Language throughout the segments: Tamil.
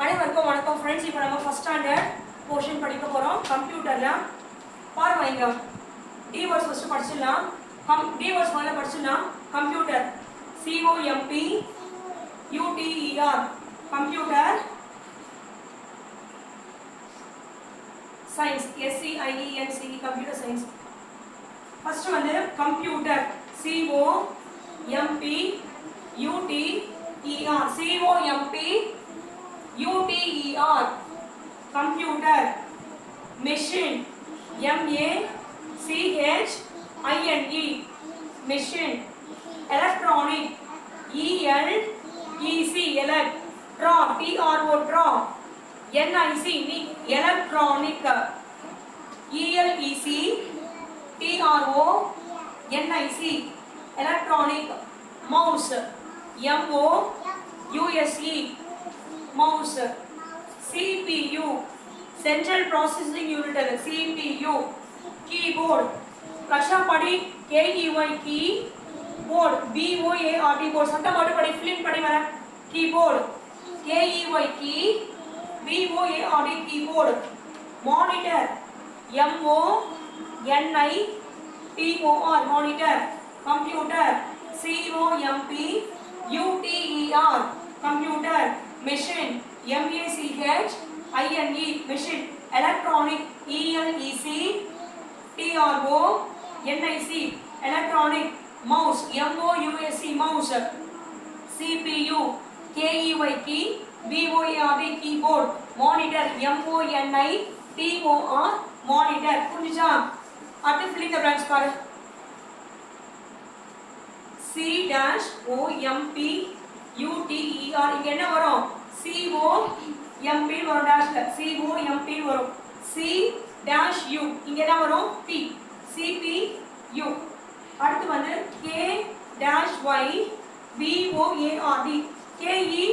அனைவருக்கும் வணக்கம் ஃப்ரெண்ட்ஸ். இப்போ நம்ம ஃபர்ஸ்ட் ஸ்டாண்டர்ட் போர்ஷன் படிக்க போகிறோம். கம்ப்யூட்டரில் பாருங்க, இங்கே டி வேர்ட்ஸ் ஃபஸ்ட்டு படிச்சிடலாம். டி வேர்ட்ஸ் முதல்ல படிச்சிடலாம். Computer, COMPUTER, computer. Science, SCIENCE, computer science. First வந்து computer, COMPUTER, COMPUTER, computer. Machine, MACHINE, machine. Electronic, ELEC, electro, TRO, ட்ரா. NIC, electronic. ELEC, TRO, NIC, electronic. Mouse, MOUSE, mouse. CPU, central processing unit, CPU. Keyboard, கஷாப்படி, KEY, கீபோர்டு. BOARD, board. சட்டம் மட்டும் படி, ஃபிலிம் படி வர. Keyboard, KEY, BOARD, keyboard. Monitor, MONITOR, monitor. Computer, COMPUTER, computer. Machine, MACHINE, machine. Electronic, ELEC, TRO, NIC, electronic. Mouse, MOUSE, mouse. CPU, KEY, BOARD, keyboard. Monitor, MONITOR, monitor. புரிஞ்சுச்சா? அடுத்து fill in the blanks பாரு. COMPUTER, இங்க என்ன வரும்? COMP வரும், டேஷ்ல COMP வரும். CU, இங்க என்ன வரும்? P, CPU. அடுத்து வந்து KY, BOARD, KEY,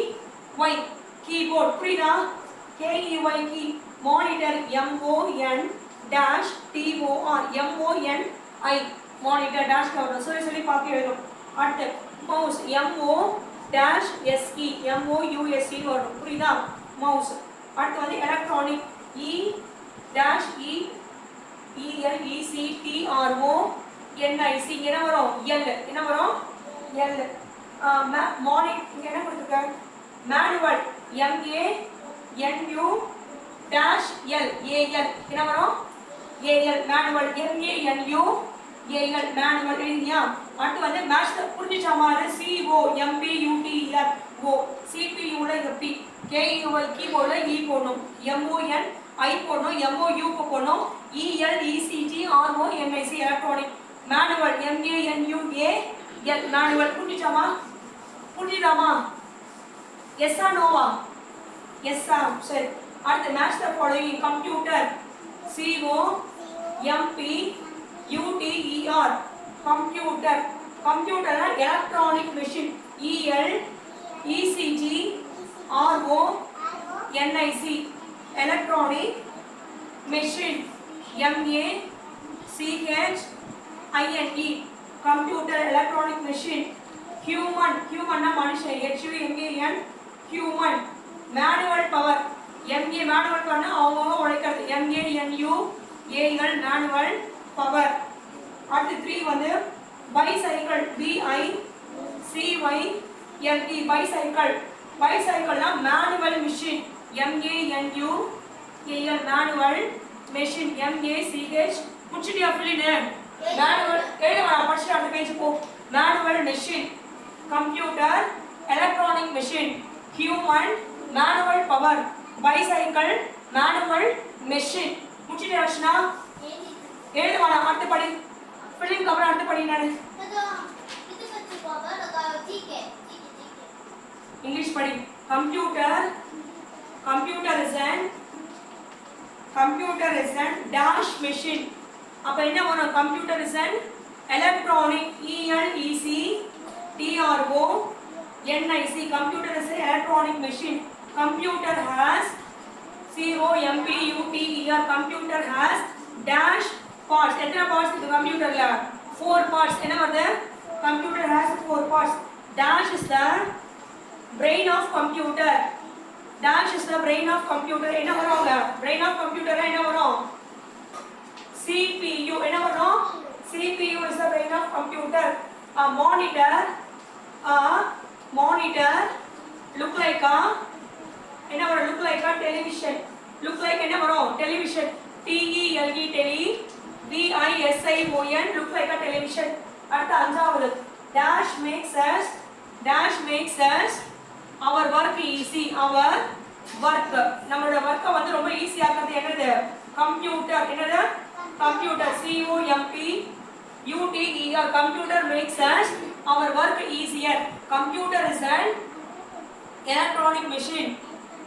கீபோர்டு. புரியுதா? KEY, key. Monitor, MON-TOR, MONI, monitor. டேஷ்ல வரும். சொல்லி பார்த்து எழுதணும். அடுத்து மவுஸ், MOSE, MOUSE வரும். புரியுதா? மவுஸ். அடுத்து வந்து எலக்ட்ரானிக், ELECTRO, NIC, இங்க என்ன வரும்? L, என்ன வரும்? L. மானிட், இங்க என்ன கொடுத்துருக்க? மேனுவல், MANU-L, AL, என்ன வரும்? AL, manual. MANU-AL, manual. எழுதியா? அடுத்து வந்து மேட்ச் புரிஞ்சுச்சாமா? COMPUTER, CPU-ல இங்க P, KEY, கீபோர்டுல E போடணும், MONI போடணும், MOU போடணும், ELECTRO, NIC, electronic. Manual, MANUAL, manual. புரிஞ்சுச்சாமா? புரிஞ்சுதாமா? எஸ்ஸா நோவா? எஸ்ஸா? சரி. அடுத்து match the following. Computer, COMPUTER, computer. கம்ப்யூட்டர்னா electronic machine, ELECTRO, NIC, electronic machine, MACHINE, computer, electronic machine. Human, ஹியூமன்னா மனுஷன், HUMAN, human. Manual power, MA, manual பவர்னா அவங்க உழைக்கிறது, MANUAL, மேனுவல் பவர். அடுத்து 3 வந்து பைசைக்கிள், BICYLE, பைசைக்கிள். பைசைக்கிள்னா manual machine, MANUAL, manual machine, MACH. முடிச்சிட்டியா ஃபில்லின்னு? மேனுவல் எழுதுவா, படிச்சுட்டு அடுத்த பேஜ் போ. Manual machine, computer, electronic machine. Human, manual power. Bicycle, manual machine. முடிச்சிட்டியா ரஷ்னா? எழுதுவா, அடுத்து படி. ஃபில்லிங் கவர் அடுத்து படி. நான் இங்கிலீஷ் படி. Computer, computer is an dash machine. அப்ப என்ன வரும்? Computer is an electronic, ELECTRO, NIC, computer is an electronic machine. Computer has COMPUTER, computer has dash parts. எத்தனை parts இருக்கு கம்ப்யூட்டர்ல? 4 parts. என்ன வருது? Computer has 4 parts. Dash is the brain of computer. dash is the brain of computer என்ன வரும்ங்க brain of computer என்ன வரும் CPU என்ன வரும் CPU is the brain of computer a monitor look like a என்ன வரும் look like a television look like என்ன வரும் television TELE tele VISION look like a television அடுத்து அஞ்சாவது dash makes us our work easy our work நம்மளோட work வந்து ரொம்ப ஈஸியா ஆக்குறது என்னது கம்ப்யூட்டர் என்னது computer COMPUTER computer makes us our work easier computer is an electronic machine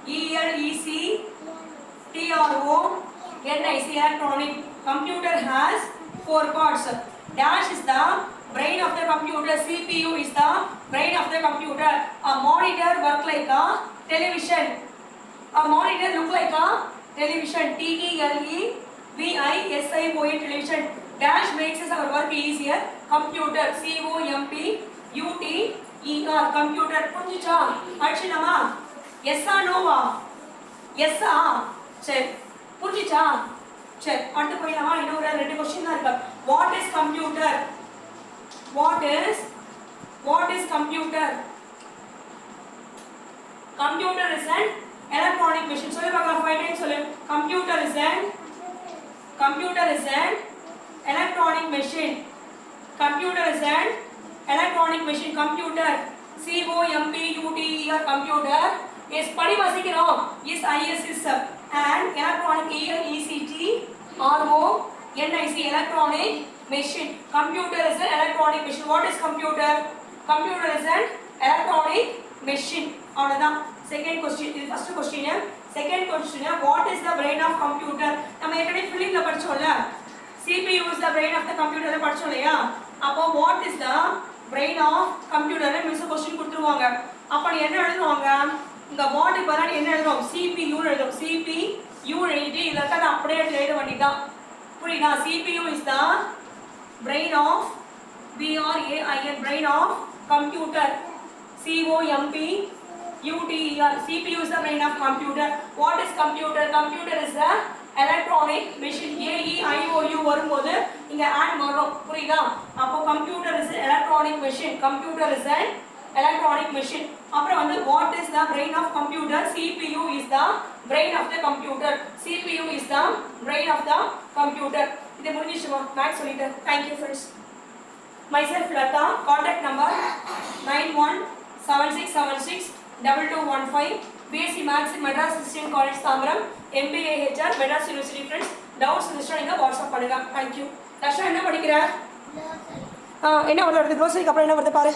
ELECTRONIC electronic computer has 4 parts dash is the brain of the computer CPU is the brain of the computer a monitor work like a television a monitor look like a television TELEVISION television dash makes us our work easier computer COMPUTER computer புரிஞ்சுச்சா படிச்சலாமா எஸ்ஸா நோவா எஸ்ஸா சரி புரிஞ்சுச்சா சரி அடுத்து போயிடலாமா இன்னொரு ரெண்டு क्वेश्चन தான் இருக்கு what is computer computer computer is an electronic machine சொல்லு பார்க்கலாம் 5 டைம்ஸ் சொல்லு computer is an electronic machine computer is an electronic machine computer COMPUTER computer is படி வாசிக்கிறோம் is IS and electronic ELECTRONIC electronic machine computer is an electronic machine what is computer is an electronic machine அவ்வளவுதான் second question இது first question second question what is the brain of computer நம்ம ஏற்கனவே ஃபில்லிங்ல படிச்சோம்ல CPU is the brain of the computer படிச்சோம் இல்லையா அப்போ what is the brain of computer miss question கொடுத்துருவாங்க அப்ப நீ என்ன எழுதுவாங்க இந்த வாட் பரான் என்ன எழுதுறோம் CPU எழுதுறோம் CPU எழுதி இதெல்லாம் அப்படியே எழுத வேண்டியதான் புரியுதா CPU is the brain of brain of computer COMPUTER CPU is the brain of computer what is computer is a electronic machine AEIOU வரும்போது இங்க add வரும் புரியுதா அப்போ computer is an electronic machine electronic machine அப்புறம் வந்து what is the brain of computer CPU is the brain of the computer CPU is the brain of the computer இது முடிஞ்சிச்சுமா மேக்ஸ் சொல்லிட்டேன் thank you friends myself Lata contact number 9176762215 BSc Maths in Madras Christian College Tambaram MBA HR Madras University friends doubts இருந்துச்சுனா நீங்க வாட்ஸ்அப் பண்ணுங்க thank you லக்ஷ்யா என்ன படிக்கிற என்ன வருது க்ளோசரிக்கு அப்புறம் என்ன வருது பாரு